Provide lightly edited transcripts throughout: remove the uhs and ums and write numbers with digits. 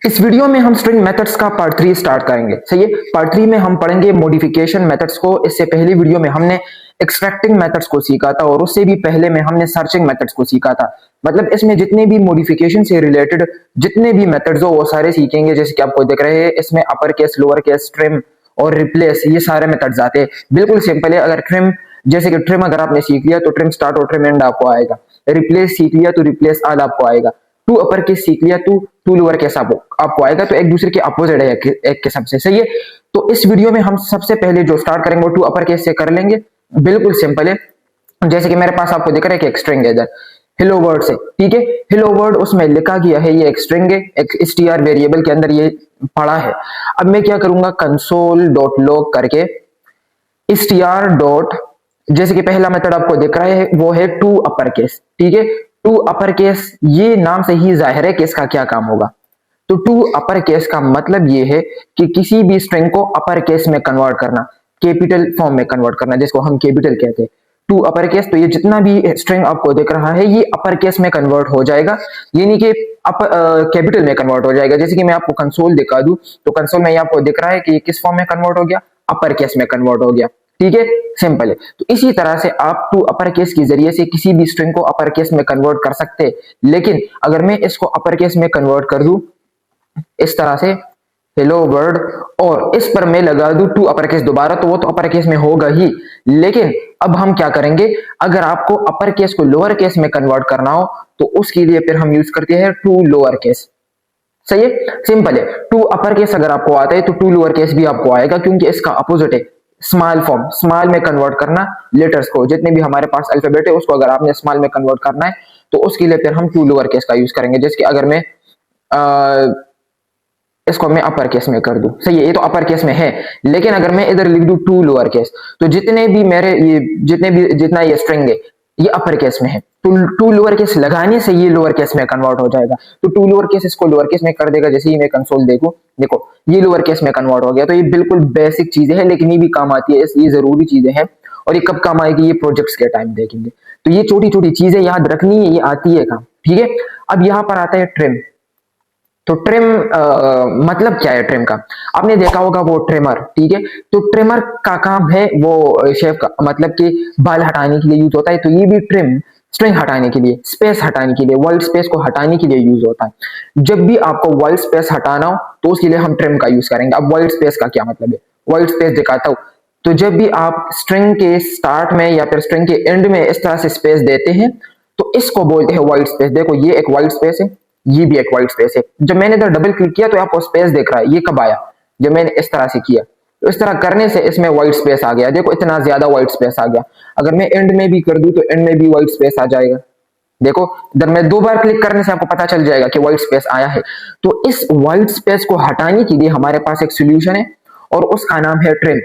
इस वीडियो में हम स्ट्रिंग मेथड्स का पार्ट 3 स्टार्ट करेंगे। सही है, पार्ट 3 में हम पढ़ेंगे मॉडिफिकेशन मेथड्स को। इससे पहली वीडियो में हमने एक्सट्रैक्टिंग मेथड्स को सीखा था और उससे भी पहले में हमने सर्चिंग मेथड्स को सीखा था। मतलब इसमें जितने भी मॉडिफिकेशन से रिलेटेड जितने भी मेथड्स हो वो सारे सीखेंगे। जैसे कि आपको दिख रहे हैं इसमें upper case, lower case, trim और रिप्लेस, ये सारे मेथड्स आते हैं। बिल्कुल सिंपल है। अगर ट्रिम, जैसे कि ट्रिम अगर आपने सीख लिया तो ट्रिम स्टार्ट और ट्रिम एंड आपको आएगा। रिप्लेस सीख लिया तो रिप्लेस ऑल आपको आएगा। टू अपर केस सीख लिया तो टू लोअर केस आपको आएगा। तो एक दूसरे के अपोजिट है एक किस्म से। सही है, तो इस वीडियो में हम सबसे पहले जो स्टार्ट करेंगे वो टू अपर केस से कर लेंगे। बिल्कुल सिंपल है। जैसे कि मेरे पास आपको दिख रहा है कि एक स्ट्रिंग है इधर, हेलो वर्ड से। ठीक है, हेलो वर्ड उसमें लिखा गया है, ये एक स्ट्रिंग है, एक str वेरिएबल के अंदर ये पड़ा है। अब मैं क्या करूंगा, कंसोल डॉट लॉग करके str डॉट, जैसे कि पहला मेथड आपको दिख रहा है वो है टू अपर केस। ठीक है, टू अपर केस, ये नाम से ही जाहिर है कि इसका क्या काम होगा। तो टू अपर केस का मतलब ये है कि किसी भी स्ट्रिंग को अपर केस में कन्वर्ट करना, कैपिटल फॉर्म में कन्वर्ट करना, जिसको हम कैपिटल कहते हैं। टू अपर केस, तो ये जितना भी स्ट्रिंग आपको दिख रहा है ये अपर केस में कन्वर्ट हो जाएगा, यानी कि कैपिटल में कन्वर्ट हो जाएगा। जैसे कि मैं आपको कंसोल दिखा दूं तो कंसोल में आपको दिख रहा है कि ये किस फॉर्म में कन्वर्ट हो गया, अपर केस में कन्वर्ट हो गया। ठीक है, सिंपल है। तो इसी तरह से आप टू अपर केस के जरिए से किसी भी स्ट्रिंग को अपर केस में कन्वर्ट कर सकते हैं। लेकिन अगर मैं इसको अपर केस में कन्वर्ट कर दूं इस तरह से, हेलो वर्ड, और इस पर मैं लगा दूं टू अपर केस दोबारा, तो वो तो अपर केस में होगा ही। लेकिन अब हम क्या करेंगे, अगर आपको अपर केस को लोअर केस में कन्वर्ट करना हो तो उसके लिए फिर हम यूज करते हैं टू लोअर केस। सही है, सिंपल है। टू अपर केस अगर आपको आता है तो टू लोअर केस भी आपको आएगा, क्योंकि इसका अपोजिट है स्मॉल फॉर्म, स्मॉल में कन्वर्ट करना लेटर्स को। जितने भी हमारे पास अल्फाबेट है उसको अगर आपने स्मॉल में कन्वर्ट करना है तो उसके लिए फिर हम टू लोअर केस का यूज करेंगे। जैसे कि अगर मैं इसको मैं अपर केस में कर दूं, सही है, ये तो अपर केस में है। लेकिन अगर मैं इधर लिख दूं टू लोअर केस, तो जितने भी मेरे ये जितना ये स्ट्रिंग है ये अपर केस में है, तो टू लोअर केस लगाने से ये लोअर केस में कन्वर्ट हो जाएगा। तो टू लोअर केस इसको लोअर केस में कर देगा। जैसे ही मैं कंसोल देखो ये लोअर केस में कन्वर्ट हो गया। तो ये बिल्कुल बेसिक चीजें हैं, लेकिन ये भी काम आती है, ये जरूरी चीजें हैं। और ये कब काम आएगी, ये प्रोजेक्ट्स के टाइम देखेंगे। तो ये छोटी छोटी चीजें याद रखनी है, ये आती है काम। ठीक है, अब यहाँ पर आता है ट्रिम। तो ट्रिम मतलब क्या है ट्रिम का, आपने देखा होगा वो ट्रिमर। ठीक है, तो ट्रिमर का काम है वो शेफ का, मतलब कि बाल हटाने के लिए यूज होता है। तो ये भी ट्रिम स्ट्रिंग हटाने के लिए, स्पेस हटाने के लिए, वाइट स्पेस को हटाने के लिए यूज होता है। जब भी आपको वाइट स्पेस हटाना हो तो उसके लिए हम ट्रिम का यूज करेंगे। अब वाइट स्पेस का क्या मतलब है, वाइट स्पेस दिखाता हूं। तो जब भी आप स्ट्रिंग के स्टार्ट में या फिर स्ट्रिंग के एंड में इस तरह से स्पेस देते हैं तो इसको बोलते हैं वाइट स्पेस। देखो ये एक वाइट स्पेस है, ये भी एक वाइट स्पेस है। जब मैंने इधर डबल क्लिक किया तो आपको स्पेस दिख रहा है, ये कब आया, जब मैंने इस तरह से किया। तो इस तरह करने से इसमें व्हाइट स्पेस आ गया। देखो इतना ज्यादा व्हाइट स्पेस आ गया। अगर मैं एंड में भी कर दूं तो एंड में भी व्हाइट स्पेस आ जाएगा। देखो इधर मैं दो बार क्लिक करने से आपको पता चल जाएगा कि व्हाइट स्पेस आया है। तो इस व्हाइट स्पेस को हटाने के लिए हमारे पास एक सोल्यूशन है और उसका नाम है ट्रिम।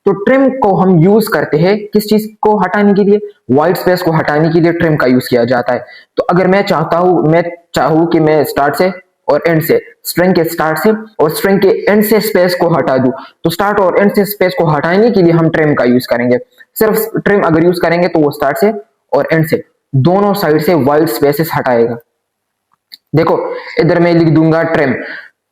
तो ट्रिम को हम यूज करते हैं किस चीज को हटाने के लिए, व्हाइट स्पेस को हटाने के लिए ट्रिम का यूज किया जाता है। तो अगर मैं चाहूं कि मैं स्टार्ट से और एंड से, स्ट्रिंग के स्टार्ट से और स्ट्रिंग के एंड से स्पेस को हटा दूं, तो स्टार्ट और एंड से स्पेस को हटाने के लिए हम ट्रिम का यूज करेंगे। सिर्फ ट्रिम अगर यूज करेंगे तो वो स्टार्ट से और एंड से दोनों साइड से व्हाइट स्पेसेस हटाएगा। देखो इधर मैं लिख दूंगा ट्रिम,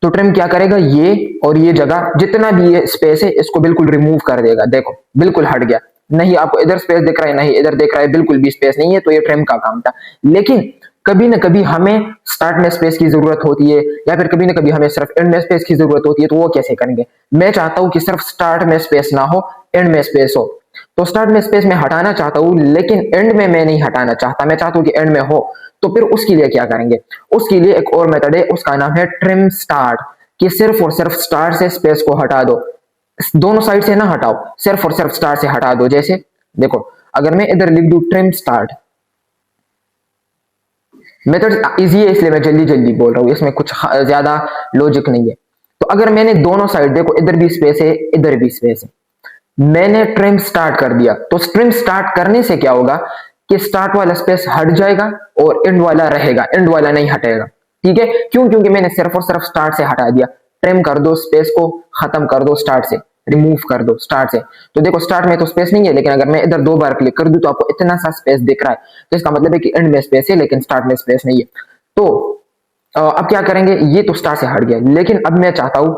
तो ट्रिम क्या करेगा, ये और ये जगह जितना भी ये स्पेस है इसको बिल्कुल रिमूव कर देगा। देखो बिल्कुल हट गया, नहीं आपको इधर स्पेस दिख रहा है, नहीं इधर दिख रहा है, बिल्कुल भी स्पेस नहीं है। तो ये ट्रिम का काम था। लेकिन कभी ना कभी हमें स्टार्ट में स्पेस की जरूरत होती है या फिर कभी ना कभी हमें सिर्फ एंड में स्पेस की जरूरत होती है। तो वो कैसे करेंगे, मैं चाहता हूं कि सिर्फ स्टार्ट में स्पेस ना हो, एंड में स्पेस हो। तो स्टार्ट में स्पेस में हटाना चाहता हूं लेकिन एंड में मैं नहीं हटाना चाहता, मैं चाहता हूं कि एंड में हो। तो फिर उसके लिए क्या करेंगे, उसके लिए एक और मेथड है, उसका नाम है ट्रिम स्टार्ट। कि सिर्फ और सिर्फ स्टार्ट से स्पेस को हटा दो, दोनों साइड से ना हटाओ, सिर्फ और सिर्फ स्टार्ट से हटा दो। जैसे देखो अगर मैं इधर लिख दूं ट्रिम स्टार्ट, मेथड इजी है इसलिए मैं जल्दी जल्दी बोल रहा हूं, इसमें कुछ ज्यादा लॉजिक नहीं है। तो अगर मैंने दोनों साइड, देखो इधर भी स्पेस है इधर भी स्पेस है, मैंने ट्रिम स्टार्ट कर दिया। तो ट्रिम स्टार्ट करने से क्या होगा कि स्टार्ट वाला स्पेस हट जाएगा और एंड वाला रहेगा, एंड वाला नहीं हटेगा। ठीक है, क्यों, क्योंकि मैंने सिर्फ और सिर्फ स्टार्ट से हटा दिया। ट्रिम कर दो, स्पेस को खत्म कर दो, स्टार्ट से रिमूव कर दो, स्टार्ट से। तो देखो स्टार्ट में तो स्पेस नहीं है, लेकिन अगर मैं इधर दो बार क्लिक कर दूं तो आपको इतना सा स्पेस दिख रहा है। तो इसका मतलब है कि एंड में स्पेस है लेकिन स्टार्ट में स्पेस नहीं है। तो अब क्या करेंगे, ये तो स्टार्ट से हट गया, लेकिन अब मैं चाहता हूं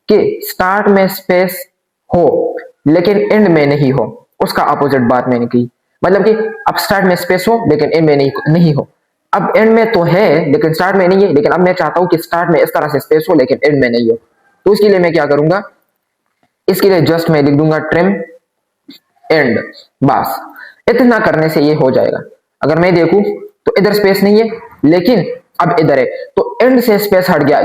कि स्टार्ट में स्पेस हो लेकिन एंड में नहीं हो। उसका अपोजिट बात मैंने की, मतलब कि अब स्टार्ट में स्पेस हो लेकिन एंड में नहीं हो। अब एंड में तो है लेकिन स्टार्ट में नहीं है, लेकिन अब मैं चाहता हूं कि स्टार्ट में इस तरह से स्पेस हो लेकिन एंड में नहीं हो। तो उसके लिए मैं क्या करूंगा, इसके लिए जस्ट मैं लिख दूंगा ट्रिम एंड, बस इतना करने से ये हो जाएगा। अगर मैं देखूं तो इधर स्पेस नहीं है लेकिन अब इधर है, तो एंड से स्पेस हट गया।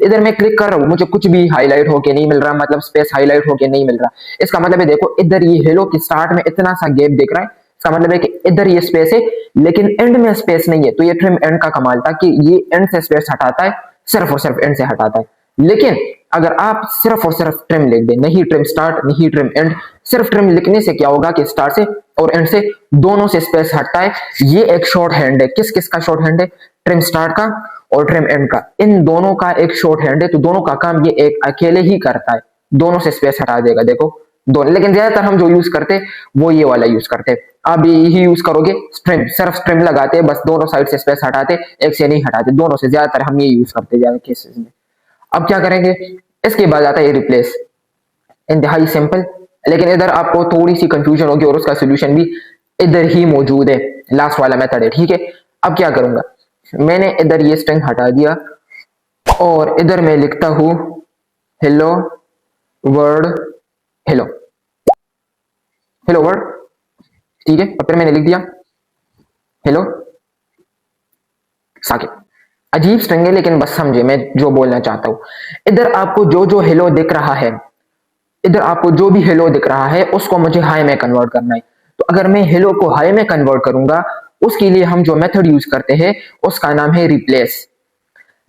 इधर मैं क्लिक कर रहा हूं, मुझे कुछ भी हाईलाइट होके नहीं मिल रहा, मतलब स्पेस हाईलाइट होके नहीं मिल रहा। इसका मतलब है देखो इधर ये हेलो की स्टार्ट में इतना सा गैप दिख रहा है, इसका मतलब है कि इधर ये स्पेस है लेकिन एंड में स्पेस नहीं है। तो ये ट्रिम एंड का कमाल था कि ये एंड से स्पेस हटाता है, सिर्फ और सिर्फ एंड से हटाता है। लेकिन अगर आप सिर्फ और सिर्फ ट्रिम लिख दें, नहीं ट्रिम स्टार्ट नहीं ट्रिम एंड, सिर्फ ट्रिम लिखने से क्या होगा कि स्टार्ट से और एंड से दोनों से स्पेस हटता है। ये एक शॉर्ट हैंड है, किस किस का शॉर्ट हैंड है, ट्रिम स्टार्ट का और ट्रिम एंड का, इन दोनों का एक शॉर्ट हैंड है। तो दोनों का काम ये एक अकेले ही करता है, दोनों से स्पेस हटा देगा। देखो दोनों, लेकिन ज्यादातर हम जो यूज करते वो ये वाला यूज करते। आप यही यूज करोगे, स्ट्रिम सिर्फ स्ट्रिम लगाते बस, दोनों साइड से स्पेस हटाते, एक से नहीं हटाते, दोनों से। ज्यादातर हम ये यूज करते ज्यादा केसेस में। अब क्या करेंगे, इसके बाद आता है रिप्लेस, इंतहाई सिंपल, लेकिन इधर आपको थोड़ी सी कंफ्यूजन होगी और उसका सोल्यूशन भी इधर ही मौजूद है, लास्ट वाला मेथड है, ठीक है। अब क्या करूंगा, मैंने इधर ये स्ट्रिंग हटा दिया और इधर मैं लिखता हूं hello word, hello hello word, ठीक है। और फिर मैंने लिख दिया हेलो साकिब। अजीब स्ट्रिंग है लेकिन बस समझे मैं जो बोलना चाहता हूं। इधर आपको जो जो हेलो दिख रहा है, इधर आपको जो भी हेलो दिख रहा है उसको मुझे हाई में कन्वर्ट करना है। तो अगर मैं हेलो को हाई में कन्वर्ट करूंगा, उसके लिए हम जो मेथड यूज करते हैं उसका नाम है रिप्लेस।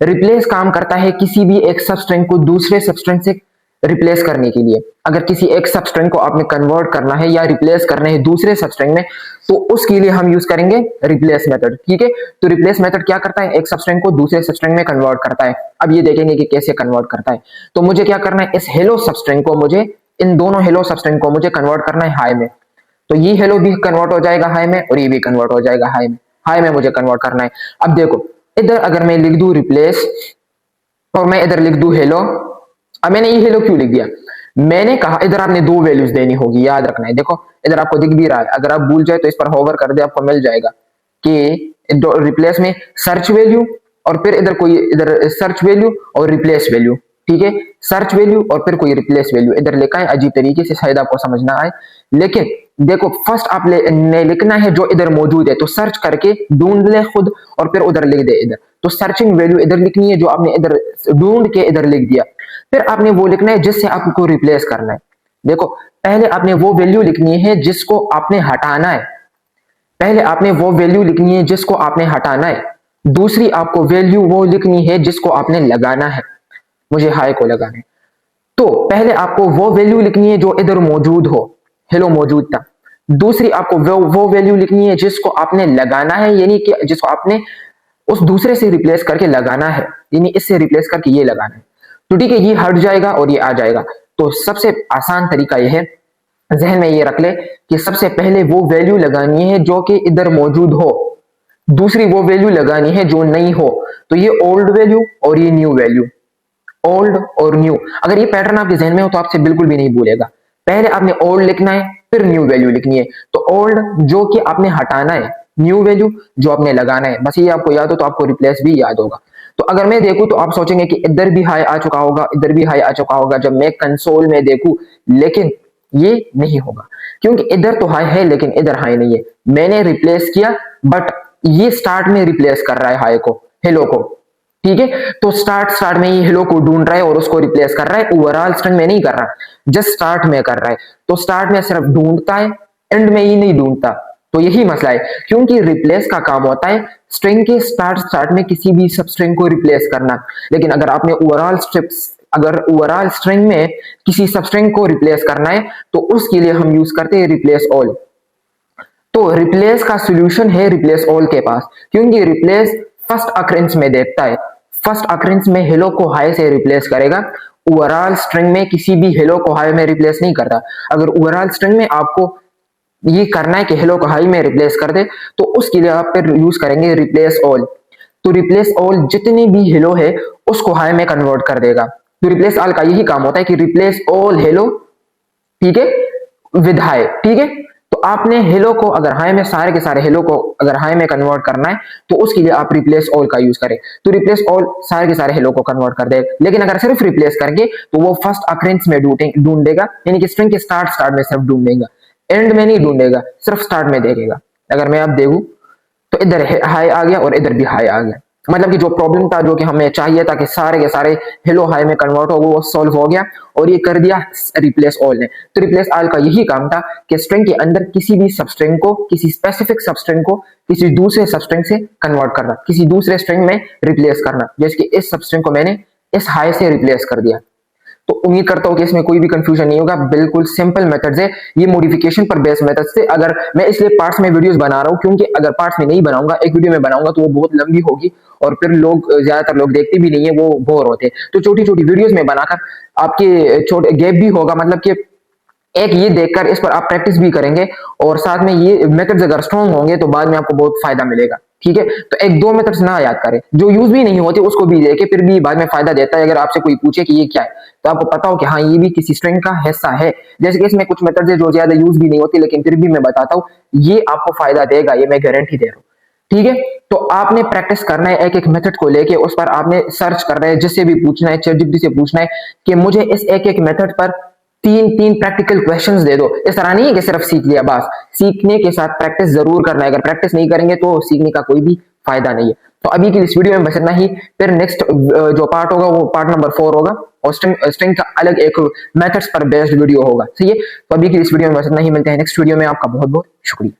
रिप्लेस काम करता है किसी भी एक सबस्ट्रिंग को दूसरे सबस्ट्रिंग से रिप्लेस करने के लिए। अगर किसी एक सबस्ट्रिंग को आपने कन्वर्ट करना है या रिप्लेस करना है दूसरे सबस्ट्रिंग में, तो उसके लिए हम यूज करेंगे रिप्लेस मेथड, ठीक है। तो रिप्लेस मेथड क्या करता है, एक सबस्ट्रिंग को दूसरे सबस्ट्रिंग में कन्वर्ट करता है। अब ये देखेंगे कि कैसे कन्वर्ट करता है। तो मुझे क्या करना है, इस हेलो सबस्ट्रिंग को मुझे, इन दोनों हेलो सबस्ट्रिंग को मुझे कन्वर्ट करना है हाई में। तो ये हेलो भी कन्वर्ट हो जाएगा हाई में और ये भी कन्वर्ट हो जाएगा हाई में। हाई में मुझे कन्वर्ट करना है। अब देखो इधर अगर मैं लिख दूं रिप्लेस और मैं इधर लिख दूं हेलो, अब मैंने ये हेलो क्यों लिख दिया, मैंने कहा इधर आपने दो वैल्यूज देनी होगी, याद रखना है। देखो इधर आपको दिख भी रहा है, अगर आप भूल जाए तो इस पर होवर कर दे, आपको मिल जाएगा कि रिप्लेस में सर्च वैल्यू और फिर इधर कोई, इधर सर्च वैल्यू और रिप्लेस वैल्यू, ठीक है। सर्च वैल्यू और फिर कोई रिप्लेस वैल्यू इधर लिखा है अजीब तरीके से, शायद आपको समझ ना आए। लेकिन देखो फर्स्ट आपने लिखना है जो इधर मौजूद है, तो सर्च करके ढूंढ ले खुद और फिर उधर लिख दे इधर। तो सर्चिंग वैल्यू इधर लिखनी है जो आपने इधर ढूंढ के इधर लिख दिया। फिर आपने वो लिखना है जिससे आपको रिप्लेस करना है। देखो पहले आपने वो वैल्यू लिखनी है जिसको आपने हटाना है, पहले आपने वो वैल्यू लिखनी है जिसको आपने हटाना है, दूसरी आपको वैल्यू वो लिखनी है जिसको आपने लगाना है। मुझे हाई को लगाना है, तो पहले आपको वो वैल्यू लिखनी है जो इधर मौजूद हो, हेलो मौजूद था। दूसरी आपको वो वैल्यू लिखनी है जिसको आपने लगाना है, यानी कि जिसको आपने उस दूसरे से रिप्लेस करके लगाना है, यानी इससे रिप्लेस करके ये लगाना है। तो ठीक है, ये हट जाएगा और ये आ जाएगा। तो सबसे आसान तरीका ये है, जहन में ये रख ले कि सबसे पहले वो वैल्यू लगानी है जो कि इधर मौजूद हो, दूसरी वो वैल्यू लगानी है जो नहीं हो। तो ये ओल्ड वैल्यू और ये न्यू वैल्यू, ओल्ड और न्यू। अगर ये पैटर्न आपके जहन में हो तो आपसे बिल्कुल भी नहीं भूलेगा। पहले आपने ओल्ड लिखना है फिर न्यू वैल्यू लिखनी है। तो ओल्ड जो कि आपने हटाना है, न्यू वैल्यू जो आपने लगाना है। बस ये आपको याद हो तो आपको रिप्लेस भी याद होगा। तो अगर मैं देखूं तो आप सोचेंगे कि इधर भी हाई आ चुका होगा, इधर भी हाई आ चुका होगा जब मैं कंसोल में देखूं, लेकिन ये नहीं होगा क्योंकि इधर तो हाई है लेकिन इधर हाई नहीं है। मैंने रिप्लेस किया बट ये स्टार्ट में रिप्लेस कर रहा है हाई को, हेलो को, ठीक है। तो स्टार्ट में ही हेलो को ढूंढ रहा है और उसको रिप्लेस कर रहा है, ओवरऑल स्ट्रिंग में नहीं कर रहा, जस्ट स्टार्ट में कर रहा है। तो स्टार्ट में सिर्फ ढूंढता है, एंड में ही नहीं ढूंढता। तो यही मसला है, क्योंकि रिप्लेस का काम होता है स्ट्रिंग के स्टार्ट में किसी भी सब स्ट्रिंग को रिप्लेस करना। लेकिन अगर आपने ओवरऑल स्ट्रिंग में किसी सब स्ट्रिंग को रिप्लेस करना है तो उसके लिए हम यूज करते हैं रिप्लेस ऑल। तो रिप्लेस का सॉल्यूशन है रिप्लेस ऑल के पास, क्योंकि रिप्लेस फर्स्ट अकरेंस में देखता है, फर्स्ट अकरेंस में हेलो को हाई से रिप्लेस करेगा। ओवरऑल स्ट्रिंग में किसी भी हेलो को हाई में रिप्लेस नहीं करता। अगर ओवरऑल स्ट्रिंग में आपको ये करना है कि हेलो को हाई में रिप्लेस कर दे, तो उसके लिए आप फिर यूज करेंगे रिप्लेस ऑल। तो रिप्लेस ऑल जितनी भी हेलो है उसको हाई में कन्वर्ट कर देगा। तो रिप्लेस ऑल का यही काम होता है कि रिप्लेस ऑल हेलो, ठीक है, विद हाई, ठीक है। तो आपने हेलो को अगर हाई में, सारे के सारे हेलो को अगर हाई में कन्वर्ट करना है तो उसके लिए आप रिप्लेस ऑल का यूज करें। तो रिप्लेस ऑल सारे के सारे हेलो को कन्वर्ट कर देगा। लेकिन अगर सिर्फ रिप्लेस करेंगे तो वो फर्स्ट अकरेंस में ढूंढेगा, यानी कि स्ट्रिंग के स्टार्ट में सिर्फ ढूंढेगा, एंड में नहीं ढूंढेगा, सिर्फ स्टार्ट में देखेगा। अगर मैं अब देखूं तो इधर हाई आ गया और इधर भी हाई आ गया। मतलब कि जो प्रॉब्लम था, जो कि हमें चाहिए था कि सारे के सारे हेलो हाई में कन्वर्ट हो, वो सॉल्व हो गया और ये कर दिया रिप्लेस ऑल ने। तो रिप्लेस ऑल का यही काम था कि स्ट्रिंग के अंदर किसी भी सबस्ट्रिंग को, किसी स्पेसिफिक सबस्ट्रिंग को किसी दूसरे सबस्ट्रिंग से कन्वर्ट करना, किसी दूसरे स्ट्रिंग में रिप्लेस करना। जैसे कि इस सबस्ट्रिंग को मैंने इस हाई से रिप्लेस कर दिया। तो उम्मीद करता हूं कि इसमें कोई भी कंफ्यूजन नहीं होगा। बिल्कुल सिंपल मेथड्स है ये, मॉडिफिकेशन पर बेस्ड मेथड्स से। अगर मैं इसलिए पार्ट्स में वीडियोस बना रहा हूं क्योंकि अगर पार्ट्स में नहीं बनाऊंगा, एक वीडियो में बनाऊंगा तो वो बहुत लंबी होगी और फिर लोग, ज्यादातर लोग देखते भी नहीं है, वो बोर होते हैं। तो छोटी छोटी वीडियोस में बनाकर आपके छोटे गैप भी होगा, मतलब कि एक ये देखकर इस पर आप प्रैक्टिस भी करेंगे और साथ में ये मेथड्स अगर स्ट्रॉन्ग होंगे तो बाद में आपको बहुत फायदा मिलेगा, ठीक है। तो एक दो मेथड्स ना याद करें, जो यूज भी नहीं होते उसको भी देखे, फिर भी बाद में फायदा देता है। अगर आपसे कोई पूछे कि ये क्या है तो आपको पता हो कि हाँ ये भी किसी स्ट्रिंग का हिस्सा है। जैसे कि इसमें कुछ मेथड्स है जो ज्यादा यूज भी नहीं होती, लेकिन फिर भी मैं बताता हूँ, ये आपको फायदा देगा, ये मैं गारंटी दे रहा हूँ, ठीक है। तो आपने प्रैक्टिस करना है एक एक मेथड को लेके, उस पर आपने सर्च करना है, जिससे भी पूछना है, चैटजीपीटी से पूछना है कि मुझे इस एक एक मेथड पर तीन तीन प्रैक्टिकल क्वेश्चंस दे दो। इस तरह नहीं है कि सिर्फ सीख लिया बस, सीखने के साथ प्रैक्टिस जरूर करना है। अगर प्रैक्टिस नहीं करेंगे तो सीखने का कोई भी फायदा नहीं है। तो अभी के इस वीडियो में बस इतना ही। फिर नेक्स्ट जो पार्ट होगा वो पार्ट नंबर 4 होगा और स्ट्रिंग का अलग एक मेथड्स पर बेस्ड वीडियो होगा, सही है। तो अभी के इस वीडियो में बस इतना ही, मिलते हैं नेक्स्ट वीडियो में। आपका बहुत बहुत शुक्रिया।